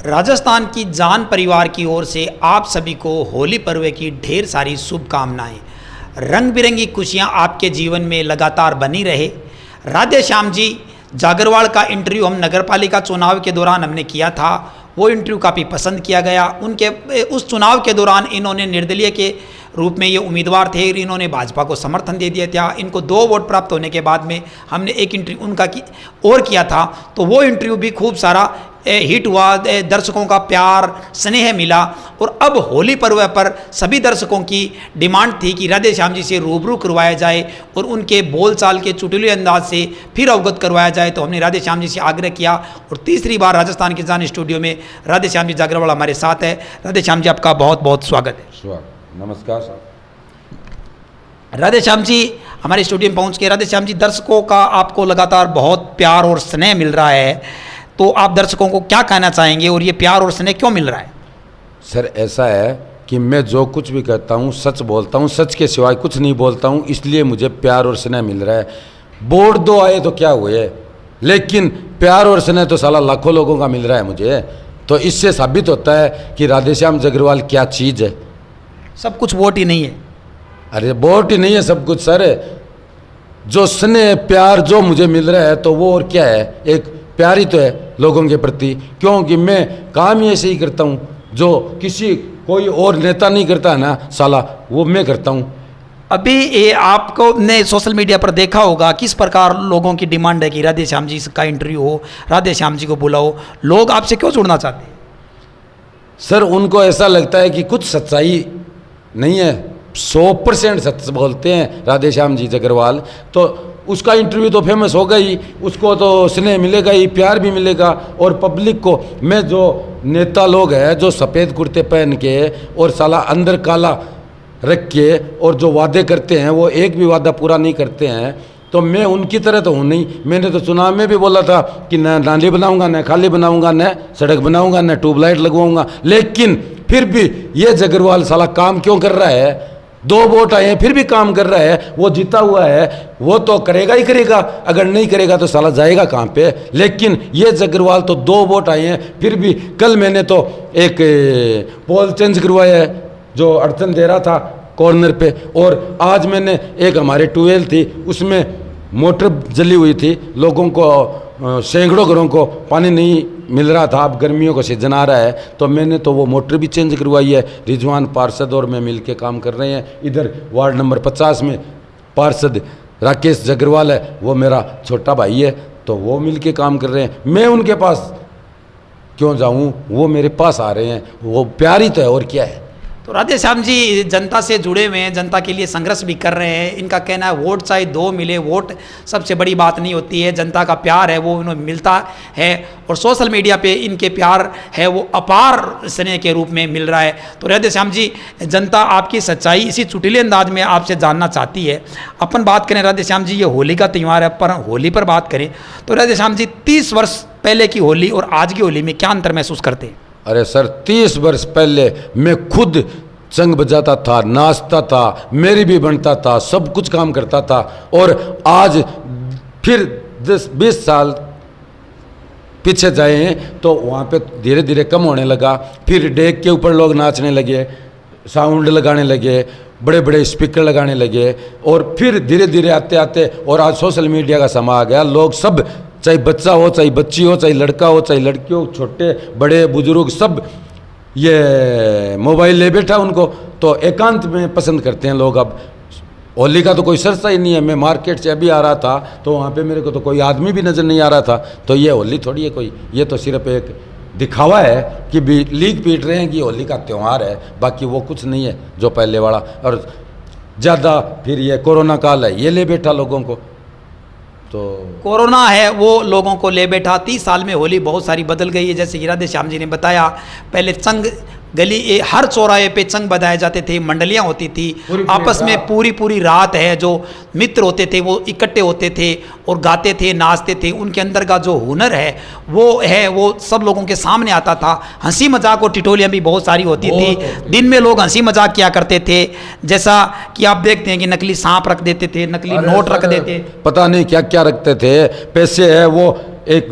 राजस्थान की जान परिवार की ओर से आप सभी को होली पर्व की ढेर सारी शुभकामनाएं। रंग बिरंगी खुशियां आपके जीवन में लगातार बनी रहे। राधे श्याम जी जागरवाल का इंटरव्यू हम नगरपालिका चुनाव के दौरान हमने किया था। वो इंटरव्यू काफ़ी पसंद किया गया। उनके उस चुनाव के दौरान इन्होंने निर्दलीय के रूप में ये उम्मीदवार थे और इन्होंने भाजपा को समर्थन दे दिया था। इनको 2 वोट प्राप्त होने के बाद में हमने एक इंटरव्यू उनका और किया था, तो वो इंटरव्यू भी खूब सारा हिट हुआ, दर्शकों का प्यार स्नेह मिला। और अब होली पर्व पर सभी दर्शकों की डिमांड थी कि राधे श्याम जी से रूबरू करवाया जाए और उनके बोलचाल के चुटकुले अंदाज से फिर अवगत करवाया जाए। तो हमने राधे श्याम जी से आग्रह किया और तीसरी बार राजस्थान की जान स्टूडियो में राधे श्याम जी जागरवाल हमारे साथ है। राधे श्याम जी, आपका बहुत बहुत स्वागत है। नमस्कार सर। राधे श्याम जी हमारे स्टूडियो में पहुंच के, राधे श्याम जी दर्शकों का आपको लगातार बहुत प्यार और स्नेह मिल रहा है, तो आप दर्शकों को क्या कहना चाहेंगे और ये प्यार और स्नेह क्यों मिल रहा है? सर ऐसा है कि मैं जो कुछ भी कहता हूँ सच बोलता हूँ, सच के सिवाय कुछ नहीं बोलता हूँ, इसलिए मुझे प्यार और स्नेह मिल रहा है। वोट 2 आए तो क्या हुए, लेकिन प्यार और स्नेह तो साला लाखों लोगों का मिल रहा है मुझे। तो इससे साबित होता है कि राधे श्याम जागरवाल क्या चीज़ है। सब कुछ वोट ही नहीं है। अरे वोट ही नहीं है सब कुछ सर, जो स्नेह प्यार जो मुझे मिल रहा है तो वो और क्या है, एक प्यार ही तो है लोगों के प्रति। क्योंकि मैं काम ही ऐसे ही करता हूँ जो किसी कोई और नेता नहीं करता है ना साला, वो मैं करता हूँ। अभी ये आपको ने सोशल मीडिया पर देखा होगा किस प्रकार लोगों की डिमांड है कि राधे श्याम जी का इंटरव्यू हो, राधे श्याम जी को बुलाओ। लोग आपसे क्यों जुड़ना चाहते हैं? सर उनको ऐसा लगता है कि कुछ सच्चाई नहीं है, 100% सच बोलते हैं राधे श्याम जी जागरवाल। तो उसका इंटरव्यू तो फेमस हो गई, उसको तो स्नेह मिलेगा ही, प्यार भी मिलेगा। और पब्लिक को मैं जो नेता लोग हैं जो सफ़ेद कुर्ते पहन के और साला अंदर काला रख के और जो वादे करते हैं वो एक भी वादा पूरा नहीं करते हैं, तो मैं उनकी तरह तो हूँ नहीं। मैंने तो चुनाव में भी बोला था कि न नाली बनाऊंगा, न खाली बनाऊंगा, न सड़क बनाऊंगा, न ट्यूबलाइट लगवाऊंगा। लेकिन फिर भी ये जागरवाल साला काम क्यों कर रहा है? 2 वोट आए हैं फिर भी काम कर रहा है। वो जीता हुआ है, वो तो करेगा ही करेगा, अगर नहीं करेगा तो साला जाएगा कहाँ पे। लेकिन ये जागरवाल तो 2 वोट आए हैं फिर भी। कल मैंने तो एक पोल चेंज करवाया है जो अड़चन दे रहा था कॉर्नर पे, और आज मैंने एक हमारे ट्यूबवेल थी उसमें मोटर जली हुई थी, लोगों को सैकड़ों घरों को पानी नहीं मिल रहा था। अब गर्मियों का सीजन आ रहा है तो मैंने तो वो मोटर भी चेंज करवाई है। रिजवान पार्षद और मैं मिल के काम कर रहे हैं। इधर वार्ड नंबर 50 में पार्षद राकेश जागरवाल है, वो मेरा छोटा भाई है, तो वो मिल के काम कर रहे हैं। मैं उनके पास क्यों जाऊं, वो मेरे पास आ रहे हैं, वो प्यार ही तो है और क्या है। तो राधे श्याम जी जनता से जुड़े हुए हैं, जनता के लिए संघर्ष भी कर रहे हैं। इनका कहना है वोट चाहे 2 मिले, वोट सबसे बड़ी बात नहीं होती है, जनता का प्यार है वो इन्हें मिलता है। और सोशल मीडिया पे इनके प्यार है वो अपार स्नेह के रूप में मिल रहा है। तो राधे श्याम जी जनता आपकी सच्चाई इसी चुटीले अंदाज में आपसे जानना चाहती है। अपन बात करें राधे श्याम जी, ये होली का त्यौहार है, पर होली पर बात करें तो राधे श्याम जी 30 वर्ष पहले की होली और आज की होली में क्या अंतर महसूस करते हैं? अरे सर 30 वर्ष पहले मैं खुद चंग बजाता था, नाचता था, मेरी भी बनता था, सब कुछ काम करता था। और आज फिर 10-20 साल पीछे जाए हैं तो वहाँ पे धीरे धीरे कम होने लगा। फिर डेक के ऊपर लोग नाचने लगे, साउंड लगाने लगे, बड़े बड़े स्पीकर लगाने लगे, और फिर धीरे धीरे आते आते और आज सोशल मीडिया का समय आ गया। लोग सब, चाहे बच्चा हो, चाहे बच्ची हो, चाहे लड़का हो, चाहे लड़की हो, छोटे बड़े बुजुर्ग सब ये मोबाइल ले बैठा उनको, तो एकांत में पसंद करते हैं लोग। अब होली का तो कोई सरसा ही नहीं है। मैं मार्केट से अभी आ रहा था तो वहाँ पे मेरे को तो कोई आदमी भी नज़र नहीं आ रहा था। तो ये होली थोड़ी है कोई, ये तो सिर्फ एक दिखावा है कि भी लीक पीट रहे हैं कि होली का त्यौहार है, बाकी वो कुछ नहीं है जो पहले वाला। और ज़्यादा फिर ये कोरोना काल है, ये ले बैठा लोगों को। तो कोरोना है वो लोगों को ले बैठा। 30 साल में होली बहुत सारी बदल गई है। जैसे कि राधे श्याम जी ने बताया, पहले चंग गली हर चौराहे पे चंग बजाए जाते थे, मंडलियां होती थी आपस में, पूरी रात है जो मित्र होते थे वो इकट्ठे होते थे और गाते थे, नाचते थे। उनके अंदर का जो हुनर है वो सब लोगों के सामने आता था। हंसी मजाक और टिटोलियाँ भी बहुत सारी होती थी। दिन में लोग हंसी मजाक किया करते थे, जैसा कि आप देखते हैं कि नकली सांप रख देते थे, नकली नोट रख देते, पता नहीं क्या क्या रखते थे। पैसे है वो एक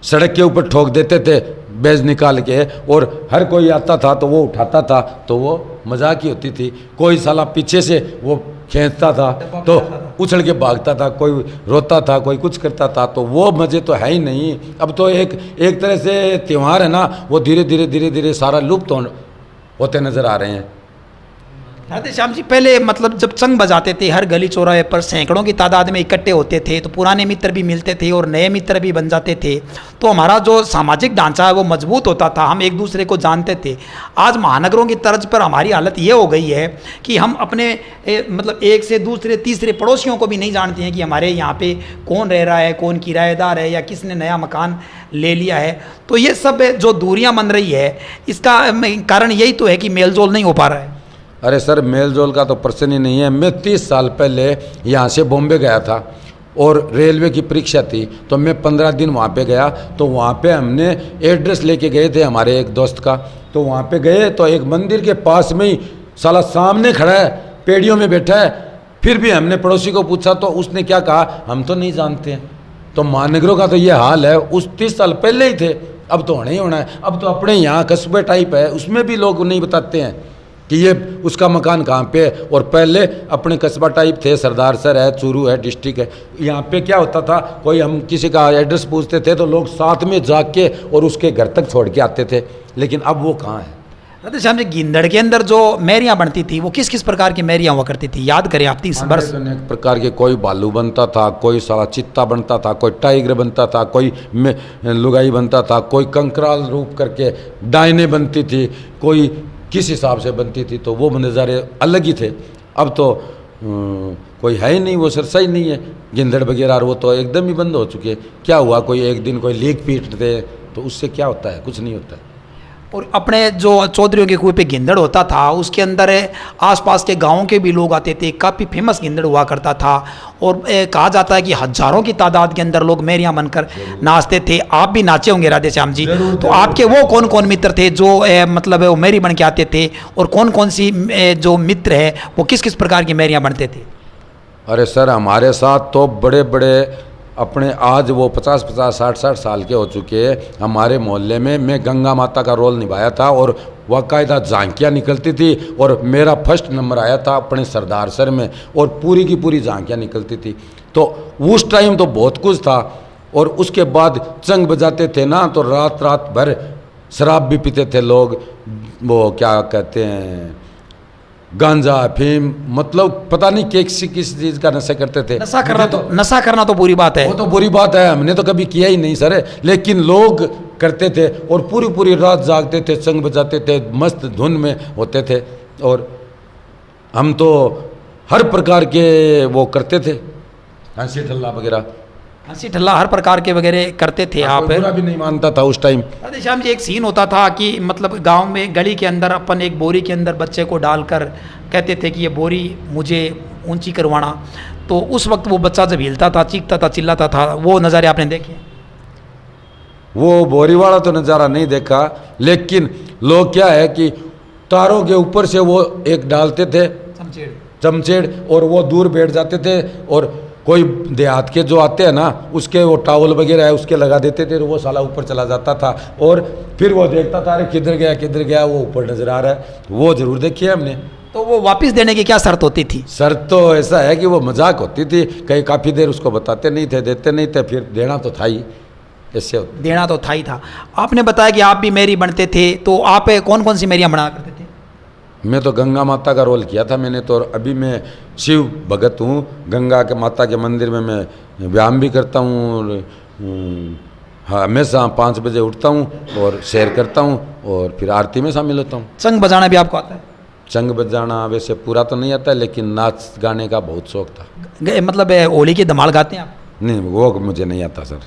सड़क के ऊपर ठोक देते थे, बैज निकाल के, और हर कोई आता था तो वो उठाता था तो वो मजाक ही होती थी। कोई साला पीछे से वो खींचता था तो उछल के भागता था, कोई रोता था, कोई कुछ करता था, तो वो मज़े तो है ही नहीं। अब तो एक तरह से त्यौहार है ना, वो धीरे धीरे सारा लुप्त होते नज़र आ रहे हैं। राधे श्याम जी, पहले मतलब जब चंग बजाते थे हर गली चौराहे पर सैकड़ों की तादाद में इकट्ठे होते थे, तो पुराने मित्र भी मिलते थे और नए मित्र भी बन जाते थे, तो हमारा जो सामाजिक ढांचा है वो मजबूत होता था, हम एक दूसरे को जानते थे। आज महानगरों की तर्ज पर हमारी हालत ये हो गई है कि हम अपने मतलब एक से दूसरे तीसरे पड़ोसियों को भी नहीं जानते हैं कि हमारे यहाँ पे कौन रह रहा है, कौन किराएदार है, या किसने नया मकान ले लिया है। तो ये सब जो दूरियाँ बन रही है, इसका कारण यही तो है कि मेलजोल नहीं हो पा रहा है। अरे सर, मेल जोल का तो प्रश्न ही नहीं है। मैं 30 साल पहले यहाँ से बॉम्बे गया था और रेलवे की परीक्षा थी, तो मैं 15 दिन वहाँ पे गया। तो वहाँ पे हमने एड्रेस लेके गए थे हमारे एक दोस्त का, तो वहाँ पे गए तो एक मंदिर के पास में ही साला सामने खड़ा है, पेड़ियों में बैठा है। फिर भी हमने पड़ोसी को पूछा तो उसने क्या कहा, हम तो नहीं जानते हैं। तो महानगरों का तो ये हाल है, उस 30 साल पहले ही थे, अब तो होना ही होना है। अब तो अपने यहाँ कस्बे टाइप है, उसमें भी लोग नहीं बताते हैं कि ये उसका मकान कहाँ पे है। और पहले अपने कस्बा टाइप थे, सरदार सर है, चूरू है, डिस्ट्रिक्ट है। यहाँ पे क्या होता था, कोई हम किसी का एड्रेस पूछते थे तो लोग साथ में जाके और उसके घर तक छोड़ के आते थे, लेकिन अब वो कहाँ है। राधे श्याम जी, गिंदड़ के अंदर जो मैरियाँ बनती थी वो किस किस प्रकार की मैरियाँ हुआ करती थी, याद करें आप। 30 वर्ष अनेक प्रकार के, कोई भालू बनता था, कोई साला चित्ता बनता था, कोई टाइगर बनता था, कोई लुगाई बनता था, कोई कंकराल रूप करके डायने बनती थी, कोई किस हिसाब से बनती थी। तो वो नज़ारे अलग ही थे। अब तो कोई है ही नहीं, वो सरसा ही नहीं है। गिंदड़ वगैरह वो तो एकदम ही बंद हो चुके हैं। क्या हुआ, कोई एक दिन कोई लीक पीटते तो उससे क्या होता है, कुछ नहीं होता है। और अपने जो चौधरियों के कुएं पे गिंदड़ होता था, उसके अंदर आसपास के गांवों के भी लोग आते थे, काफ़ी फेमस गिंदड़ हुआ करता था। और कहा जाता है कि हजारों की तादाद के अंदर लोग मैरियां बनकर नाचते थे। आप भी नाचे होंगे राधे श्याम जी, तो आपके वो कौन कौन मित्र थे जो मतलब वो मैरी बन के आते थे, और कौन कौन सी जो मित्र है वो किस किस प्रकार की मैरियां बनते थे? अरे सर, हमारे साथ तो बड़े बड़े अपने, आज वो 50-50, 60-60 साल के हो चुके हैं। हमारे मोहल्ले में मैं गंगा माता का रोल निभाया था और बाकायदा झांकियाँ निकलती थी, और मेरा फर्स्ट नंबर आया था अपने सरदार सर में, और पूरी की पूरी झांकियाँ निकलती थी। तो उस टाइम तो बहुत कुछ था। और उसके बाद चंग बजाते थे ना, तो रात रात भर शराब भी पीते थे लोग, वो क्या कहते हैं, गांजा, अफीम, मतलब पता नहीं किस चीज़ का नशा करते थे। नशा करना तो बुरी बात है। वो तो बुरी बात है, हमने तो कभी किया ही नहीं सर, लेकिन लोग करते थे और पूरी पूरी रात जागते थे, चंग बजाते थे, मस्त धुन में होते थे। और हम तो हर प्रकार के वो करते थे, हंसी ठल्ला वगैरह, हंसी ठल्ला हर प्रकार के वगैरह करते थे। आप बुरा भी नहीं मानता था उस टाइम। राधे श्याम जी, एक सीन होता था कि मतलब गांव में गली के अंदर अपन एक बोरी के अंदर बच्चे को डालकर कहते थे कि ये बोरी मुझे ऊंची करवाना। तो उस वक्त वो बच्चा जब हिलता था, चीखता था, चिल्लाता था, वो नज़ारे आपने देखे? वो बोरी वाला तो नज़ारा नहीं देखा, लेकिन लोग क्या है कि तारों के ऊपर से वो एक डालते थे चमचेड़, और वो दूर बैठ जाते थे, और कोई देहात के जो आते हैं ना, उसके वो टावल वगैरह है उसके लगा देते थे, तो वो साला ऊपर चला जाता था। और फिर वो देखता था, अरे किधर गया, वो ऊपर नजर आ रहा है। वो जरूर देखी है हमने। तो वो वापस देने की क्या शर्त होती थी? शर्त तो ऐसा है कि वो मजाक होती थी, कहीं काफ़ी देर उसको बताते नहीं थे, देते नहीं थे, फिर देना तो था ही, ऐसे देना तो था ही था। आपने बताया कि आप भी मैरी बनते थे, तो आप कौन कौन सी मैरियाँ बना करते थे? मैं तो गंगा माता का रोल किया था मैंने तो। अभी मैं शिव भगत हूँ, गंगा के माता के मंदिर में मैं व्यायाम भी करता हूँ। हाँ, हमेशा 5 बजे उठता हूँ और सैर करता हूँ, और फिर आरती में शामिल होता हूँ। चंग बजाना भी आपको आता है? चंग बजाना वैसे पूरा तो नहीं आता, लेकिन नाच गाने का बहुत शौक था। मतलब होली की धमाल गाते हैं आप? नहीं, वो मुझे नहीं आता सर।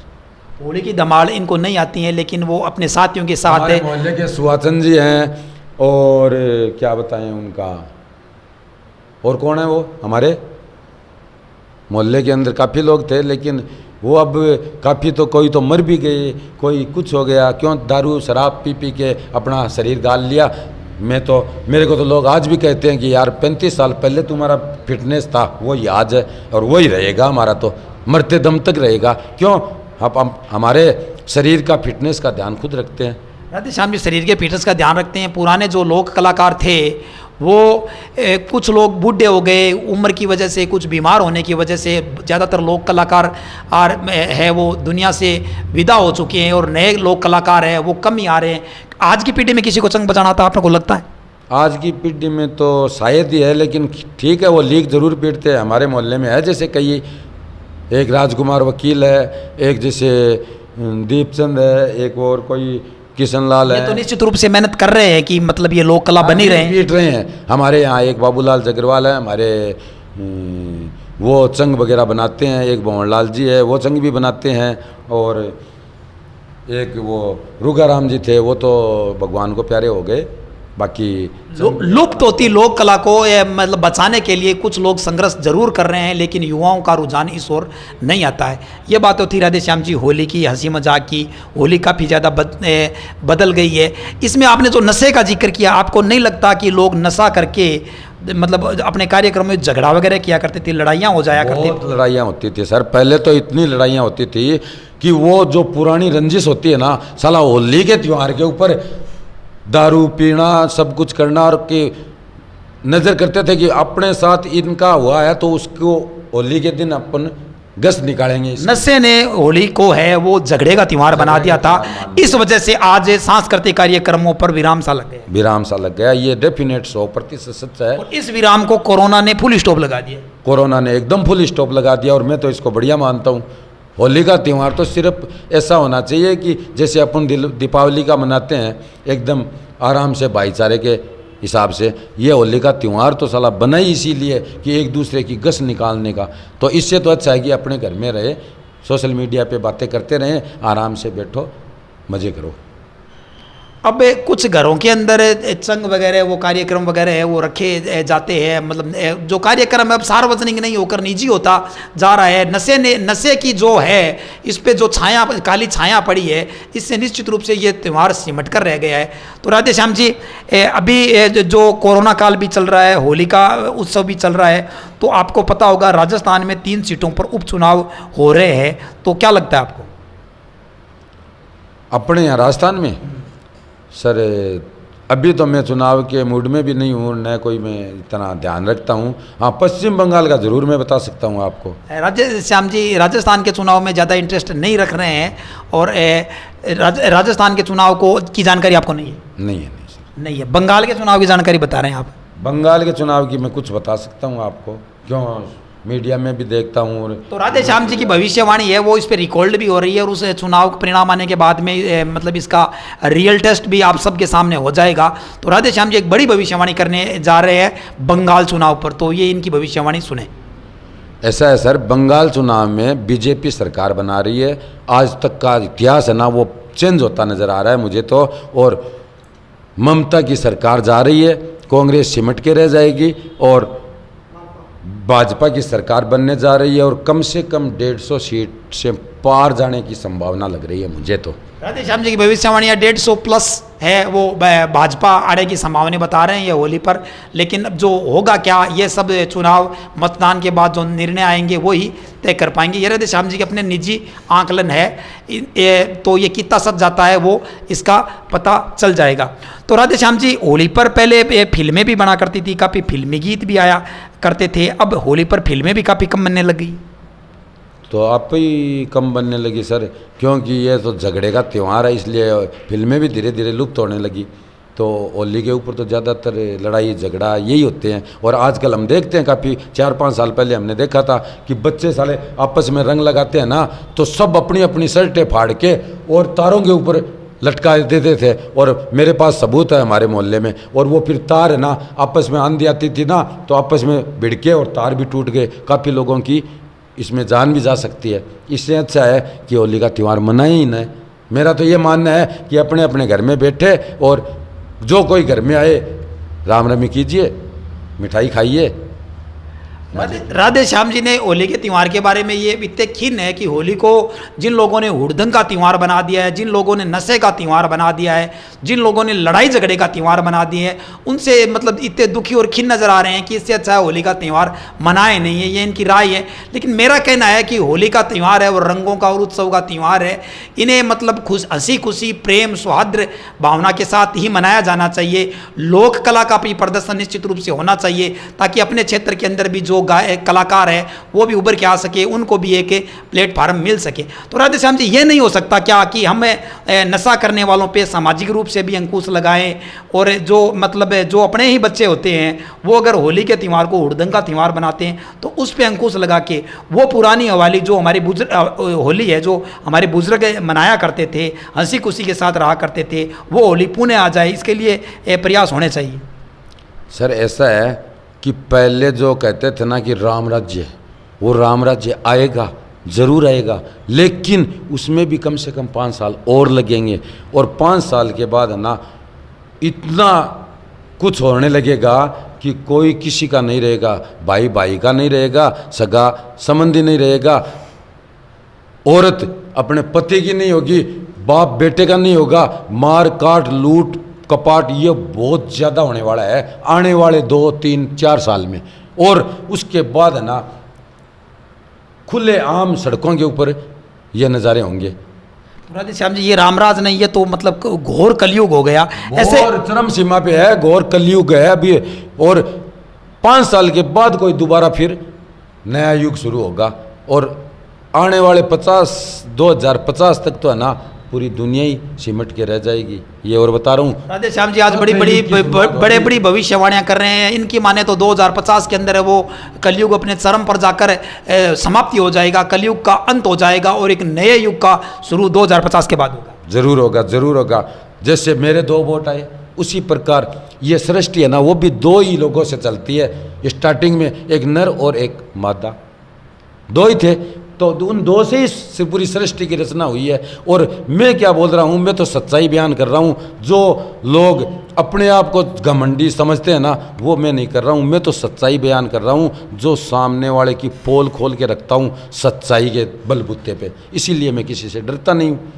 होली की धमाल इनको नहीं आती है, लेकिन वो अपने साथियों के साथ है। मोहल्ले के सुहाचन जी हैं, और क्या बताएं उनका, और कौन है वो, हमारे मोहल्ले के अंदर काफ़ी लोग थे, लेकिन वो अब काफ़ी तो, कोई तो मर भी गए, कोई कुछ हो गया, क्यों दारू शराब पी के अपना शरीर गाल लिया। मेरे को तो लोग आज भी कहते हैं कि यार 35 साल पहले तुम्हारा फिटनेस था, वो ही आज है और वही रहेगा हमारा, तो मरते दम तक रहेगा। क्यों? हम हमारे शरीर का फिटनेस का ध्यान खुद रखते हैं। राधे श्याम जी शरीर के फिटनेस का ध्यान रखते हैं। पुराने जो लोक कलाकार थे वो कुछ लोग बूढ़े हो गए उम्र की वजह से, कुछ बीमार होने की वजह से ज़्यादातर लोक कलाकार है वो दुनिया से विदा हो चुके हैं और नए लोक कलाकार हैं वो कम ही आ रहे हैं। आज की पीढ़ी में किसी को चंग बजाना था आपको को लगता है? आज की पीढ़ी में तो शायद ही है, लेकिन ठीक है वो लीक ज़रूर पीटते हैं। हमारे मोहल्ले में है जैसे कई, एक राजकुमार वकील है, एक जैसे दीपचंद है, एक और कोई किशन लाल है। ये तो निश्चित रूप से मेहनत कर रहे हैं कि मतलब ये लोक कला बनी रहे हैं, पीट रहे हैं। हमारे यहाँ एक बाबूलाल जगरवाल है, हमारे वो चंग वगैरह बनाते हैं। एक भंवरलाल जी है वो चंग भी बनाते हैं, और एक वो रुगाराम जी थे वो तो भगवान को प्यारे हो गए। बाकी लुप्त होती लोक कला को मतलब बचाने के लिए कुछ लोग संघर्ष जरूर कर रहे हैं, लेकिन युवाओं का रुझान इस ओर नहीं आता है। ये बात होती राधे श्याम जी होली की, हंसी मजाक की। होली काफ़ी ज़्यादा बदल गई है। इसमें आपने जो नशे का जिक्र किया, आपको नहीं लगता कि लोग नशा करके मतलब अपने कार्यक्रम में झगड़ा वगैरह किया करते थे, लड़ाइयाँ हो जाया करती थी? लड़ाइयाँ होती थी सर, पहले तो इतनी लड़ाइयाँ होती थी कि वो जो पुरानी रंजिश होती है ना, साला होली के त्यौहार के ऊपर दारू पीना सब कुछ करना, और कि नज़र करते थे कि अपने साथ इनका हुआ है तो उसको होली के दिन अपन गश्त निकालेंगे। नशे ने होली को है वो झगड़े का त्यौहार बना दिया था। इस वजह से आज सांस्कृतिक कार्यक्रमों पर विराम सा लग गया। विराम सा लग गया, ये डेफिनेट 100% सच है। और इस विराम को कोरोना ने फुल स्टॉप लगा दिया। कोरोना ने एकदम फुल स्टॉप लगा दिया, और मैं तो इसको बढ़िया मानता हूँ। होली का त्यौहार तो सिर्फ ऐसा होना चाहिए कि जैसे अपन दीपावली का मनाते हैं एकदम आराम से भाईचारे के हिसाब से, ये होली का त्यौहार तो साला बना ही इसीलिए कि एक दूसरे की गश्त निकालने का। तो इससे तो अच्छा है कि अपने घर में रहे, सोशल मीडिया पे बातें करते रहें, आराम से बैठो मज़े करो। अब कुछ घरों के अंदर चंग वगैरह वो कार्यक्रम वगैरह है वो रखे जाते हैं, मतलब जो कार्यक्रम है अब सार्वजनिक नहीं होकर निजी होता जा रहा है। नशे की जो है इस पे जो छाया, काली छाया पड़ी है, इससे निश्चित रूप से ये त्यौहार सिमट कर रह गया है। तो राधे श्याम जी, अभी जो कोरोना काल भी चल रहा है, होली का उत्सव भी चल रहा है, तो आपको पता होगा राजस्थान में 3 सीटों पर उपचुनाव हो रहे हैं, तो क्या लगता है आपको? अपने यहाँ राजस्थान में सर अभी तो मैं चुनाव के मूड में भी नहीं हूँ, न कोई मैं इतना ध्यान रखता हूँ। हाँ, पश्चिम बंगाल का ज़रूर मैं बता सकता हूँ आपको। राधे श्याम जी राजस्थान के चुनाव में ज़्यादा इंटरेस्ट नहीं रख रहे हैं, और राजस्थान के चुनाव को की जानकारी आपको नहीं है? नहीं है, नहीं सर, नहीं है। बंगाल के चुनाव की जानकारी बता रहे हैं आप? बंगाल के चुनाव की मैं कुछ बता सकता हूँ आपको, क्यों मीडिया में भी देखता हूँ। तो राधे श्याम जी की भविष्यवाणी है वो इस पर रिकॉर्ड भी हो रही है, और उस चुनाव परिणाम आने के बाद में मतलब इसका रियल टेस्ट भी आप सबके सामने हो जाएगा। तो राधे श्याम जी एक बड़ी भविष्यवाणी करने जा रहे हैं बंगाल चुनाव पर, तो ये इनकी भविष्यवाणी सुने। ऐसा है सर, बंगाल चुनाव में बीजेपी सरकार बना रही है। आज तक का इतिहास है ना वो चेंज होता नज़र आ रहा है मुझे तो, और ममता की सरकार जा रही है, कांग्रेस सिमट के रह जाएगी, और भाजपा की सरकार बनने जा रही है, और कम से कम 150 सीट से पार जाने की संभावना लग रही है मुझे तो। राधे श्याम जी की भविष्यवाणी 150 प्लस है, वो भाजपा आने की संभावना बता रहे हैं ये होली पर। लेकिन अब जो होगा क्या, ये सब चुनाव मतदान के बाद जो निर्णय आएंगे वो ही तय कर पाएंगे। ये राधे श्याम जी के अपने निजी आंकलन है, तो ये कितना सच जाता है वो इसका पता चल जाएगा। तो राधे श्याम जी होली पर पहले फिल्में भी बना करती थी, काफ़ी फिल्मी गीत भी आया करते थे, अब होली पर फिल्में भी काफ़ी कम बनने लगी। तो आप ही कम बनने लगी सर, क्योंकि ये तो झगड़े का त्यौहार है, इसलिए फिल्में भी धीरे धीरे लुप्त होने लगी। तो होली के ऊपर तो ज़्यादातर लड़ाई झगड़ा यही होते हैं। और आजकल हम देखते हैं, काफ़ी 4-5 साल पहले हमने देखा था कि बच्चे साले आपस में रंग लगाते हैं ना, तो सब अपनी अपनी शर्टें फाड़ के और तारों के ऊपर लटका देते थे। और मेरे पास सबूत है हमारे मोहल्ले में, और वो फिर तार है ना आपस में आंधी आती थी ना, तो आपस में भिड़के और तार भी टूट गए, काफ़ी लोगों की इसमें जान भी जा सकती है। इससे अच्छा है कि होली का त्यौहार मनाए ही ना। मेरा तो ये मानना है कि अपने अपने घर में बैठे, और जो कोई घर में आए राम रमी कीजिए, मिठाई खाइए। राधे श्याम जी ने होली के त्यौहार के बारे में ये इतने खिन्न है कि होली को जिन लोगों ने हुड़दंग का त्यौहार बना दिया है, जिन लोगों ने नशे का त्यौहार बना दिया है, जिन लोगों ने लड़ाई झगड़े का त्यौहार बना दिए हैं, उनसे मतलब इतने दुखी और खिन्न नज़र आ रहे हैं कि इससे अच्छा होली का त्यौहार मनाए नहीं है। ये इनकी राय है। लेकिन मेरा कहना है कि होली का त्यौहार है और रंगों का और उत्सव का त्यौहार है। इन्हें मतलब हंसी खुशी, प्रेम, सौहार्द भावना के साथ ही मनाया जाना चाहिए। लोक कला का भी प्रदर्शन निश्चित रूप से होना चाहिए ताकि अपने क्षेत्र के अंदर भी जो कलाकार है वो भी उभर के आ सके, उनको भी एक प्लेटफार्म मिल सके। तो राधे श्याम जी, ये नहीं हो सकता क्या कि हम नशा करने वालों पे सामाजिक रूप से भी अंकुश लगाएं और जो मतलब जो अपने ही बच्चे होते हैं वो अगर होली के त्यौहार को हुड़दंग का त्यौहार बनाते हैं तो उस पर अंकुश लगा के वो पुरानी वाली जो हमारी होली है, जो हमारे बुजुर्ग मनाया करते थे, हंसी खुशी के साथ रहा करते थे, वो होली पुनः आ जाए, इसके लिए प्रयास होने चाहिए। सर ऐसा है कि पहले जो कहते थे ना कि राम राज्य, वो राम राज्य आएगा, ज़रूर आएगा, लेकिन उसमें भी कम से कम 5 साल और लगेंगे। और 5 साल के बाद है ना इतना कुछ होने लगेगा कि कोई किसी का नहीं रहेगा, भाई भाई का नहीं रहेगा, सगा संबंधी नहीं रहेगा, औरत अपने पति की नहीं होगी, बाप बेटे का नहीं होगा, मार काट लूट कपाट ये बहुत ज़्यादा होने वाला है आने वाले 2, 3, 4 साल में। और उसके बाद है ना खुले आम सड़कों के ऊपर ये नज़ारे होंगे। राधे श्याम जी, ये रामराज नहीं, ये तो मतलब घोर कलयुग हो गया। ऐसे और चरम सीमा पे है, घोर कलयुग है अभी। और 5 साल के बाद कोई दोबारा फिर नया युग शुरू होगा। और आने वाले 2050 तक तो है ना पूरी दुनिया ही सिमट के रह जाएगी, ये और बता रहा हूँ। राधे श्याम जी आज बड़ी भविष्यवाणियां कर रहे हैं। इनकी माने तो 2050 के अंदर है वो कलयुग अपने चरम पर जाकर समाप्ति हो जाएगा, कलयुग का अंत हो जाएगा और एक नए युग का शुरू 2050 के बाद होगा। जरूर होगा, जरूर होगा। जैसे मेरे 2 वोट आए उसी प्रकार ये सृष्टि है ना वो भी 2 ही लोगों से चलती है। स्टार्टिंग में एक नर और एक मादा, 2 ही थे, तो उन 2 से ही पूरी सृष्टि की रचना हुई है। और मैं क्या बोल रहा हूँ, मैं तो सच्चाई बयान कर रहा हूँ। जो लोग अपने आप को घमंडी समझते हैं ना वो मैं नहीं कर रहा हूँ, मैं तो सच्चाई बयान कर रहा हूँ, जो सामने वाले की पोल खोल के रखता हूँ सच्चाई के बलबूते पे। इसीलिए मैं किसी से डरता नहीं हूँ।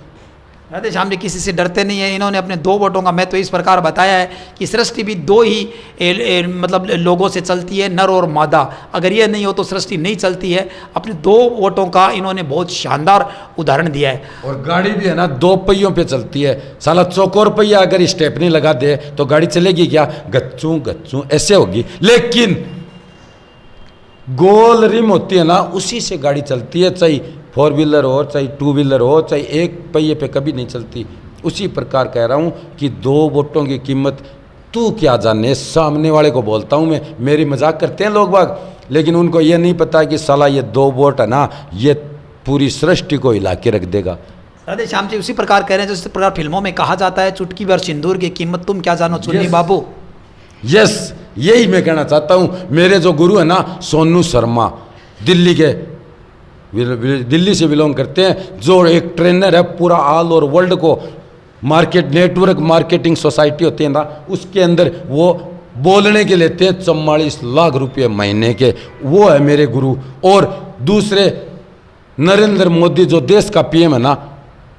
राधे श्याम जी किसी से डरते नहीं है। इन्होंने अपने 2 वोटों का महत्व इस प्रकार बताया है कि सृष्टि भी 2 ही मतलब लोगों से चलती है, नर और मादा। अगर ये नहीं हो तो सृष्टि नहीं चलती है। अपने 2 वोटों का इन्होंने बहुत शानदार उदाहरण दिया है। और गाड़ी भी है ना 2 पहियों पे चलती है। साला चौकोर पहिया अगर स्टेपनी लगा दे तो गाड़ी चलेगी क्या? गच्चू गच्चू ऐसे होगी। लेकिन गोल रिम होती है ना उसी से गाड़ी चलती है, चाहे 4 व्हीलर हो, चाहे 2 व्हीलर हो, चाहे एक पहिए पे कभी नहीं चलती। उसी प्रकार कह रहा हूँ कि 2 वोटों की कीमत तू क्या जाने। सामने वाले को बोलता हूँ मैं, मेरी मजाक करते हैं लोग बाग, लेकिन उनको ये नहीं पता कि साला ये 2 वोट है ना ये पूरी सृष्टि को हिला के रख देगा। राधे श्याम जी उसी प्रकार कह रहे हैं जिस प्रकार फिल्मों में कहा जाता है चुटकी भर सिंदूर की कीमत तुम क्या जानो चुन्नी बाबू। यस, यही मैं कहना चाहता हूँ। मेरे जो गुरु है ना सोनू शर्मा, दिल्ली से बिलोंग करते हैं, जो एक ट्रेनर है, पूरा ऑल ओवर वर्ल्ड को मार्केट नेटवर्क मार्केटिंग सोसाइटी होती है ना उसके अंदर वो बोलने के लेते हैं 44 लाख रुपये महीने के। वो है मेरे गुरु। और दूसरे नरेंद्र मोदी जो देश का पीएम है ना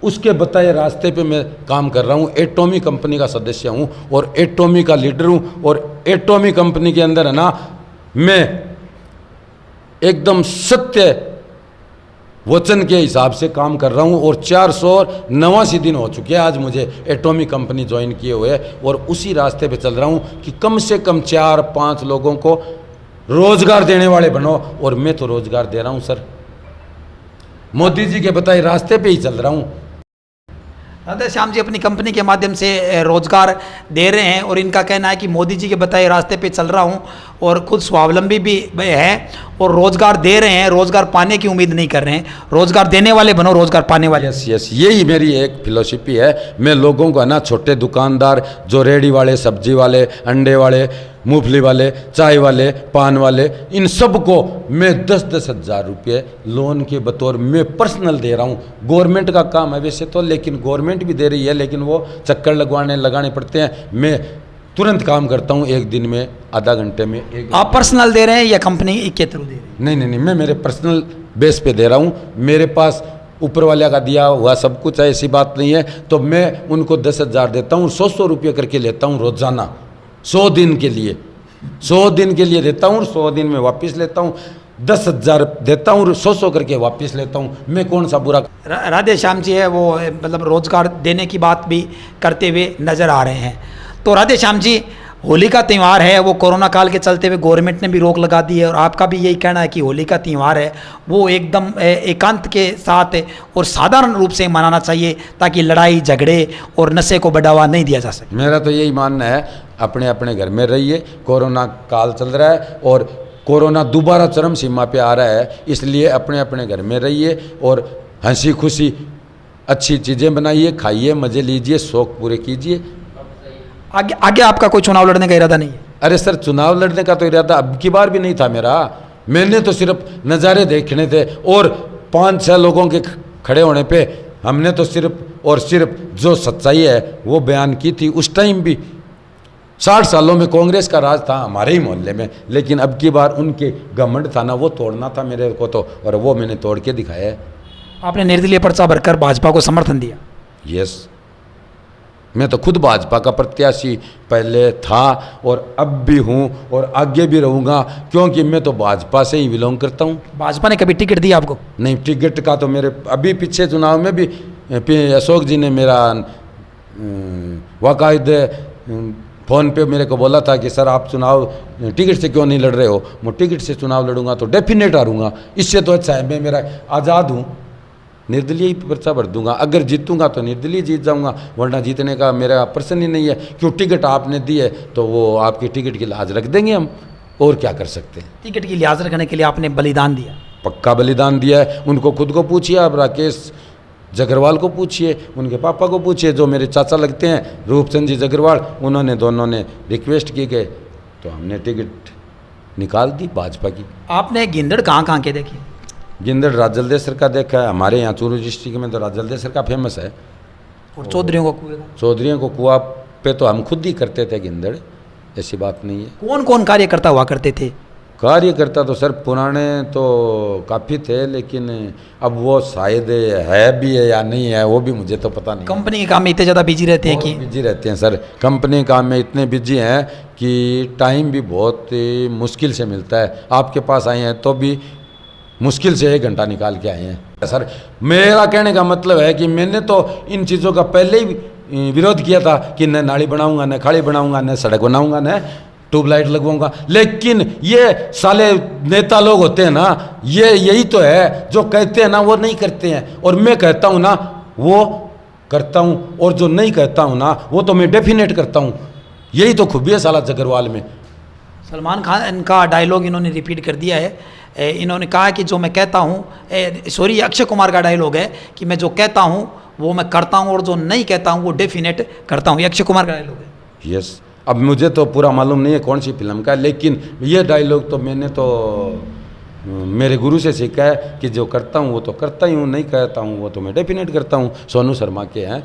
उसके बताए रास्ते पे मैं काम कर रहा हूँ। एटॉमी कंपनी का सदस्य हूँ और एटॉमी का लीडर हूँ। और एटॉमी कंपनी के अंदर है ना मैं एकदम सत्य वचन के हिसाब से काम कर रहा हूँ। और 489 दिन हो चुके हैं आज मुझे एटॉमी कंपनी ज्वाइन किए हुए। और उसी रास्ते पे चल रहा हूँ कि कम से कम 4-5 लोगों को रोजगार देने वाले बनो। और मैं तो रोजगार दे रहा हूँ सर, मोदी जी के बताए रास्ते पे ही चल रहा हूँ। राधे श्याम जी अपनी कंपनी के माध्यम से रोजगार दे रहे हैं और इनका कहना है कि मोदी जी के बताए रास्ते पे चल रहा हूँ और खुद स्वावलंबी भी है और रोजगार दे रहे हैं। रोजगार पाने की उम्मीद नहीं कर रहे हैं, रोजगार देने वाले बनो, रोजगार पाने वाले। यस, यही मेरी एक फिलोसफी है। मैं लोगों को है ना छोटे दुकानदार जो रेडी वाले, सब्जी वाले, अंडे वाले, मूंगफली वाले, चाय वाले, पान वाले, इन सब को मैं 10-10 हज़ार रुपये लोन के बतौर मैं पर्सनल दे रहा हूँ। गवर्नमेंट का काम है वैसे तो, लेकिन गवर्नमेंट भी दे रही है, लेकिन वो चक्कर लगाने पड़ते हैं। मैं तुरंत काम करता हूँ, एक दिन में आधा घंटे में एक। आप पर्सनल दे रहे हैं या कंपनी के थ्रू दे रहे हैं? नहीं नहीं नहीं, मैं मेरे पर्सनल बेस पे दे रहा हूँ। मेरे पास ऊपर वाले का दिया हुआ सब कुछ है, ऐसी बात नहीं है। तो मैं उनको 10,000 देता हूँ, 100 रुपये करके लेता हूँ रोजाना, 100 दिन के लिए, 100 दिन के लिए देता हूँ, 100 दिन में वापस लेता हूँ। 10,000 देता हूँ, 100 करके वापस लेता हूँ। मैं कौन सा बुरा। राधे श्याम जी है वो मतलब रोजगार देने की बात भी करते हुए नजर आ रहे हैं। तो राधे श्याम जी, होली का त्यौहार है, वो कोरोना काल के चलते हुए गवर्नमेंट ने भी रोक लगा दी है, और आपका भी यही कहना है कि होली का त्यौहार है वो एकदम एकांत के साथ और साधारण रूप से मनाना चाहिए, ताकि लड़ाई झगड़े और नशे को बढ़ावा नहीं दिया जा सके। मेरा तो यही मानना है, अपने अपने घर में रहिए। कोरोना काल चल रहा है और कोरोना दोबारा चरम सीमा पे आ रहा है, इसलिए अपने अपने घर में रहिए और हंसी खुशी अच्छी चीज़ें बनाइए, खाइए, मज़े लीजिए, शौक पूरे कीजिए। आगे आगे आपका कोई चुनाव लड़ने का इरादा नहीं है? अरे सर, चुनाव लड़ने का तो इरादा अब की बार भी नहीं था मेरा। मैंने तो सिर्फ नज़ारे देखने थे और 5-6 लोगों के खड़े होने पे हमने तो सिर्फ और सिर्फ जो सच्चाई है वो बयान की थी। उस टाइम भी 60 सालों में कांग्रेस का राज था हमारे ही मोहल्ले में, लेकिन अब की बार उनके घमंड था ना, वो तोड़ना था मेरे को तो, और वो मैंने तोड़ के दिखाया है। आपने निर्दलीय पर्चा भरकर भाजपा को समर्थन दिया? यस, मैं तो खुद भाजपा का प्रत्याशी पहले था और अब भी हूँ और आगे भी रहूँगा, क्योंकि मैं तो भाजपा से ही बिलोंग करता हूँ। भाजपा ने कभी टिकट दिया आपको? नहीं, टिकट का तो मेरे अभी पीछे चुनाव में भी अशोक जी ने मेरा वाकायदे फ़ोन पे मेरे को बोला था कि सर आप चुनाव टिकट से क्यों नहीं लड़ रहे हो। मैं टिकट से चुनाव लड़ूंगा तो डेफिनेट हारूंगा, इससे तो अच्छा है मैं मेरा आज़ाद हूँ, निर्दलीय ही पर्चा भर दूंगा। अगर जीतूंगा तो निर्दलीय जीत जाऊंगा, वरना जीतने का मेरा प्रश्न ही नहीं है। क्यों, टिकट आपने दी है तो वो आपकी टिकट की लाज रख देंगे हम, और क्या कर सकते हैं। टिकट की लिहाज रखने के लिए आपने बलिदान दिया? पक्का बलिदान दिया है। उनको खुद को पूछिए, आप राकेश जगरवाल को पूछिए, उनके पापा को पूछिए जो मेरे चाचा लगते हैं, रूपचंद जी जगरवाल, उन्होंने दोनों ने रिक्वेस्ट की गए तो हमने टिकट निकाल दी भाजपा की। आपने गिंदड़ कहाँ के देखे? गिंदड़ राजलदेसर का देखा है, हमारे यहाँ चूरू डिस्ट्रिक्ट में तो राजलदेसर का फेमस है। और चौधरियों को कुएं? चौधरियों को कुआ पे तो हम खुद ही करते थे गिंदड़, ऐसी बात नहीं है। कौन कौन कार्यकर्ता हुआ करते थे? कार्यकर्ता तो सर पुराने तो काफ़ी थे, लेकिन अब वो शायद है भी है या नहीं है वो भी मुझे तो पता नहीं। कंपनी के काम में इतने ज़्यादा बिजी रहते हैं कि? बिजी रहते हैं सर, कंपनी काम में इतने बिजी हैं कि टाइम भी बहुत मुश्किल से मिलता है। आपके पास आए हैं तो भी मुश्किल से 1 घंटा निकाल के आए हैं। सर मेरा कहने का मतलब है कि मैंने तो इन चीज़ों का पहले ही विरोध किया था कि न नाली बनाऊंगा, न खाड़ी बनाऊंगा, न सड़क बनाऊंगा, न ट्यूबलाइट लगवाऊंगा, लेकिन ये साले नेता लोग होते हैं ना, ये यही तो है जो कहते हैं ना वो नहीं करते हैं, और मैं कहता हूँ ना वो करता हूँ, और जो नहीं कहता हूँ ना वो तो मैं डेफिनेट करता हूँ। यही तो खूबी है साला जगरवाल में। सलमान खान का डायलॉग इन्होंने रिपीट कर दिया है। इन्होंने कहा कि जो मैं कहता हूँ, सॉरी अक्षय कुमार का डायलॉग है कि मैं जो कहता हूँ वो मैं करता हूँ और जो नहीं कहता हूँ वो डेफिनेट करता हूँ। ये अक्षय कुमार का डायलॉग है। यस, अब मुझे तो पूरा मालूम नहीं है कौन सी फिल्म का, लेकिन ये डायलॉग तो मैंने तो मेरे गुरु से सीखा है कि जो करता हूँ वो तो करता ही हूँ, नहीं कहता हूँ वो तो मैं डेफिनेट करता हूँ। सोनू शर्मा के हैं।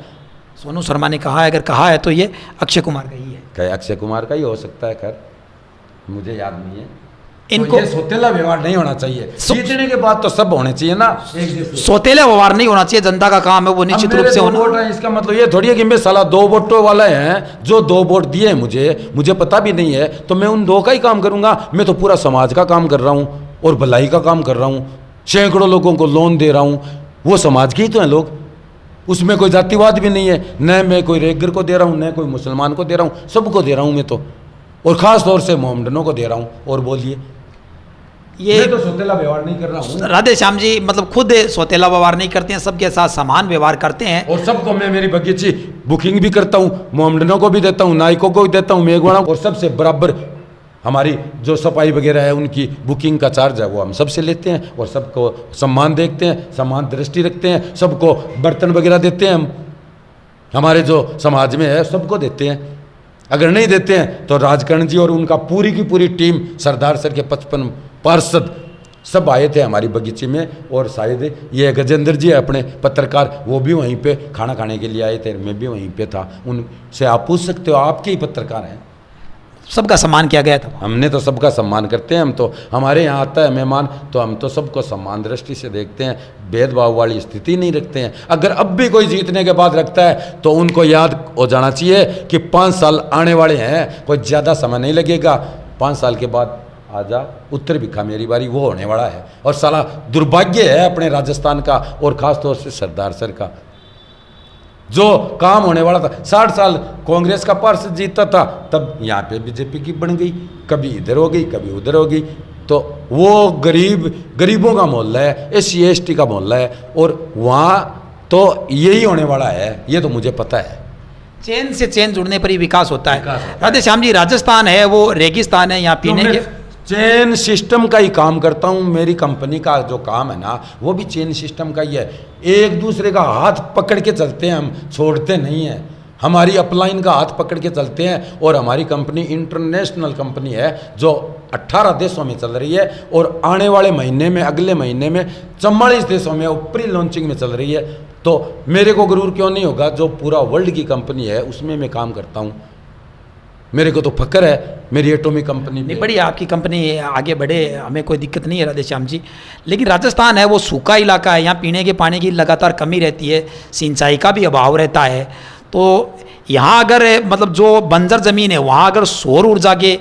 सोनू शर्मा ने कहा है, अगर कहा है तो ये अक्षय कुमार का ही है। क्या अक्षय कुमार का ही हो सकता है, खैर मुझे याद नहीं है। इनको तो ये सोतेला व्यवहार नहीं होना चाहिए, जीतने के बाद तो सब होने चाहिए ना। सोतेला व्यवहार नहीं होना चाहिए, जनता का काम है वो निश्चित रूप से होना। वोट है, इसका मतलब ये थोड़ी है कि मैं साला 2 वोटों वाला है, जो 2 वोट दिए मुझे पता भी नहीं है तो मैं उन 2 का ही काम करूंगा। मैं तो पूरा समाज का काम कर रहा हूँ और भलाई का काम कर रहा हूँ। सैकड़ों लोगों को लोन दे रहा हूँ, वो समाज के ही तो हैं लोग, उसमें कोई जातिवाद भी नहीं है। न मैं कोई रेगर को दे रहा हूँ, न कोई मुसलमान को दे रहा हूँ, सबको दे रहा हूँ मैं तो, और ख़ास तौर से मोहम्मदनों को दे रहा हूँ। और बोलिए, ये मैं तो सोतेला व्यवहार नहीं कर रहा हूँ। राधे श्याम जी मतलब खुद सोतेला व्यवहार नहीं करते हैं, सबके साथ समान व्यवहार करते हैं। और सबको मैं मेरी बगीची बुकिंग भी करता हूँ, मोहम्मदनों को भी देता हूँ, नायकों को भी देता हूँ, मेघवाणों, और सबसे बराबर हमारी जो सफाई वगैरह है उनकी बुकिंग का चार्ज है वो हम सबसे लेते हैं, और सबको सम्मान देखते हैं, सम्मान दृष्टि रखते हैं, सबको बर्तन वगैरह देते हैं हम, हमारे जो समाज में है सबको देते हैं। अगर नहीं देते हैं तो राजकरण जी और उनका पूरी की पूरी टीम, सरदार सर के 55 पार्षद सब आए थे हमारी बगीचे में, और शायद ये गजेंद्र जी है अपने पत्रकार, वो भी वहीं पे खाना खाने के लिए आए थे, मैं भी वहीं पे था। उनसे आप पूछ सकते हो, आपके ही पत्रकार हैं। सबका सम्मान किया गया था। हमने तो सबका सम्मान करते हैं। हम तो, हमारे यहाँ आता है मेहमान तो हम तो सबको सम्मान दृष्टि से देखते हैं, भेदभाव वाली स्थिति नहीं रखते हैं। अगर अब भी कोई जीतने के बाद रखता है तो उनको याद हो जाना चाहिए कि 5 साल आने वाले हैं, कोई ज़्यादा समय नहीं लगेगा। 5 साल के बाद आजा उत्तर भिखा मेरी बारी वो होने वाला है। और साला दुर्भाग्य है अपने राजस्थान का और ख़ास तौर से सरदार सर का, जो काम होने वाला था। 60 साल कांग्रेस का पार्षद जीता था, तब यहाँ पे बीजेपी की बन गई, कभी इधर हो गई कभी उधर हो गई। तो वो गरीबों का मोहल्ला है, SC ST का मोहल्ला है, और वहाँ तो यही होने वाला है, ये तो मुझे पता है। चेन से चेन जुड़ने पर ही विकास होता है। राधेश्याम जी, राजस्थान है वो रेगिस्तान है, यहाँ पीने के चेन सिस्टम का ही काम करता हूँ। मेरी कंपनी का जो काम है ना वो भी चेन सिस्टम का ही है। एक दूसरे का हाथ पकड़ के चलते हैं, हम छोड़ते नहीं हैं। हमारी अपलाइन का हाथ पकड़ के चलते हैं, और हमारी कंपनी इंटरनेशनल कंपनी है जो 18 देशों में चल रही है, और आने वाले महीने में, अगले महीने में 44 देशों में प्री लॉन्चिंग में चल रही है। तो मेरे को गुरूर क्यों नहीं होगा, जो पूरा वर्ल्ड की कंपनी है उसमें मैं काम करता हूँ। मेरे को तो फक्र है मेरी एटॉमिक कंपनी नहीं, बढ़िया आपकी कंपनी आगे बढ़े, हमें कोई दिक्कत नहीं है राधेश्याम जी। लेकिन राजस्थान है वो सूखा इलाका है, यहाँ पीने के पानी की लगातार कमी रहती है, सिंचाई का भी अभाव रहता है। तो यहाँ अगर मतलब जो बंजर ज़मीन है वहाँ अगर सौर ऊर्जा के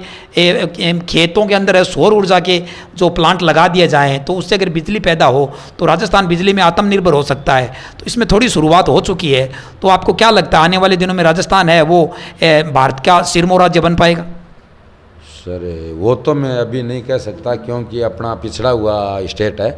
खेतों के अंदर है सौर ऊर्जा के जो प्लांट लगा दिए जाएँ तो उससे अगर बिजली पैदा हो तो राजस्थान बिजली में आत्मनिर्भर हो सकता है। तो इसमें थोड़ी शुरुआत हो चुकी है। तो आपको क्या लगता है आने वाले दिनों में राजस्थान है वो भारत का सिरमौर राज्य बन पाएगा? सर वो तो मैं अभी नहीं कह सकता, क्योंकि अपना पिछड़ा हुआ स्टेट है।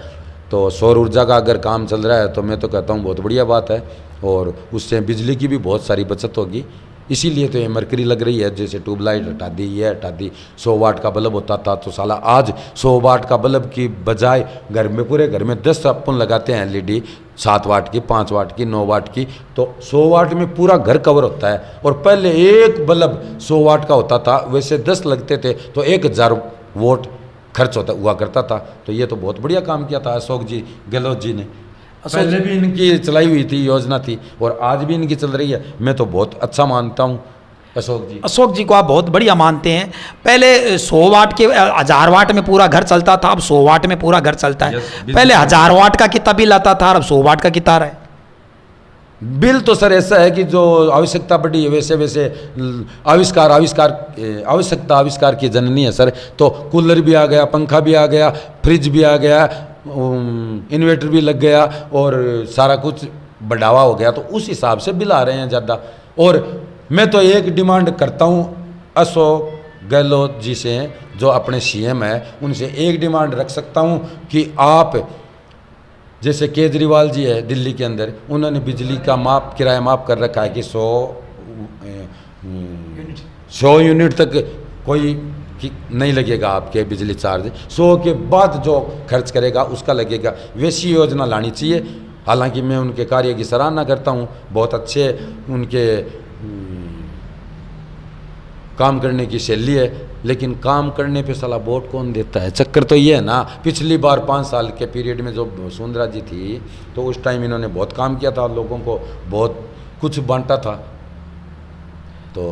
तो सौर ऊर्जा का अगर काम चल रहा है तो मैं तो कहता हूँ बहुत बढ़िया बात है, और उससे बिजली की भी बहुत सारी बचत होगी। इसीलिए तो ये मरकरी लग रही है, जैसे ट्यूबलाइट हटा दी, ये हटा दी। 100 वाट का बल्ब होता था तो साला आज 100 वाट का बल्ब की बजाय घर में, पूरे घर में 10 अपन लगाते हैं LED, 7 वाट की, 5 वाट की, 9 वाट की, तो 100 वाट में पूरा घर कवर होता है। और पहले एक बल्ब 100 वाट का होता था, वैसे 10 लगते थे तो 1000 वोट खर्च हुआ करता था। तो ये तो बहुत बढ़िया काम किया था अशोक जी गहलोत जी ने। पहले भी इनकी चलाई हुई थी योजना थी, और आज भी इनकी चल रही है। मैं तो बहुत अच्छा मानता हूँ अशोक जी को। आप बहुत बढ़िया मानते हैं। पहले 100 वाट के 1000 वाट में पूरा घर चलता था, अब 100 वाट में पूरा घर चलता है। पहले 1000 वाट का कितना बिल आता था, अब 100 वाट का कितना आ रहा है? बिल तो सर ऐसा है कि जो आवश्यकता पड़ी है वैसे वैसे आवश्यकता आविष्कार की जननी है सर। तो कूलर भी आ गया, पंखा भी आ गया, फ्रिज भी आ गया, इन्वर्टर भी लग गया, और सारा कुछ बढ़ावा हो गया। तो उस हिसाब से बिल आ रहे हैं ज़्यादा। और मैं तो एक डिमांड करता हूँ अशोक गहलोत जी से, जो अपने CM है, उनसे एक डिमांड रख सकता हूँ कि आप, जैसे केजरीवाल जी है दिल्ली के अंदर, उन्होंने बिजली का किराया माफ़ कर रखा है कि 100 यूनिट तक कोई नहीं लगेगा आपके बिजली चार्ज। 100 के बाद जो खर्च करेगा उसका लगेगा। वैसी योजना लानी चाहिए। हालांकि मैं उनके कार्य की सराहना करता हूँ, बहुत अच्छे उनके काम करने की शैली है, लेकिन काम करने पे साला वोट कौन देता है? चक्कर तो ये है ना, पिछली बार 5 साल के पीरियड में जो वसुंधरा जी थी तो उस टाइम इन्होंने बहुत काम किया था, लोगों को बहुत कुछ बांटा था। तो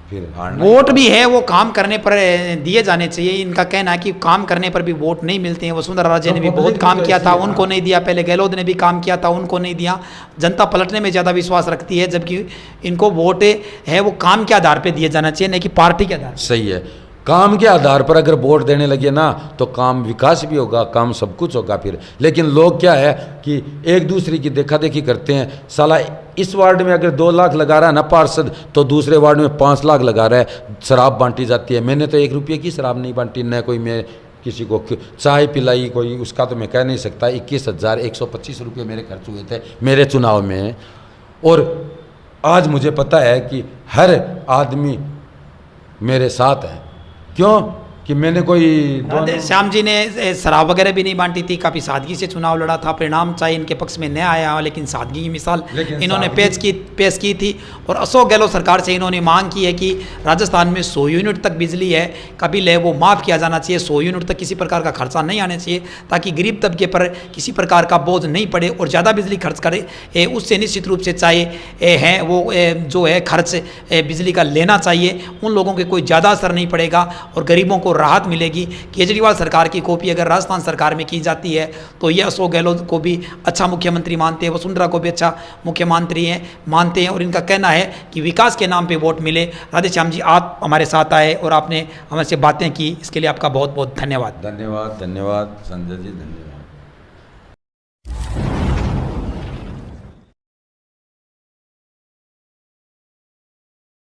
फिर वोट भी है वो काम करने पर दिए जाने चाहिए। इनका कहना है कि काम करने पर भी वोट नहीं मिलते हैं। वसुंधरा राजे ने भी बहुत काम किया था, उनको नहीं दिया। पहले गहलोत ने भी काम किया था, उनको नहीं दिया। जनता पलटने में ज़्यादा विश्वास रखती है, जबकि इनको वोट है वो काम के आधार पर दिए जाना चाहिए, नहीं कि पार्टी के आधार। सही है, काम के आधार पर अगर वोट देने लगे ना तो काम विकास भी होगा, काम सब कुछ होगा फिर। लेकिन लोग क्या है कि एक दूसरे की देखा देखी करते हैं। साला इस वार्ड में अगर 2 लाख लगा रहा है ना पार्षद, तो दूसरे वार्ड में 5 लाख लगा रहा है। शराब बांटी जाती है। मैंने तो 1 रुपये की शराब नहीं बांटी, न कोई मैं किसी को चाय पिलाई, कोई उसका तो मैं कह नहीं सकता। 21,125 रुपये मेरे खर्च हुए थे मेरे चुनाव में। और आज मुझे पता है कि हर आदमी मेरे साथ है। क्यों? कि मैंने कोई राधे श्याम जी ने शराब वगैरह भी नहीं बांटी थी, काफ़ी सादगी से चुनाव लड़ा था। परिणाम चाहे इनके पक्ष में न आया हो, लेकिन सादगी की मिसाल इन्होंने पेश की थी। और अशोक गहलोत सरकार से इन्होंने मांग की है कि राजस्थान में 100 यूनिट तक बिजली है, कभी वो माफ़ किया जाना चाहिए। 100 यूनिट तक किसी प्रकार का खर्चा नहीं आना चाहिए, ताकि गरीब तबके पर किसी प्रकार का बोझ नहीं पड़े और ज़्यादा बिजली खर्च करे। उससे निश्चित रूप से चाहे है वो जो है खर्च बिजली का लेना चाहिए, उन लोगों के कोई ज़्यादा असर नहीं पड़ेगा और गरीबों को राहत मिलेगी। केजरीवाल सरकार की कॉपी अगर राजस्थान सरकार में की जाती है तो ये अशोक गहलोत को भी अच्छा मुख्यमंत्री मानते हैं, वसुंधरा को भी अच्छा मुख्यमंत्री मानते हैं और इनका कहना है कि विकास के नाम पे वोट मिले। राधे श्याम जी, आप हमारे साथ आए और आपने हमसे बातें की, इसके लिए आपका बहुत बहुत धन्यवाद। धन्यवाद संजय जी, धन्यवाद।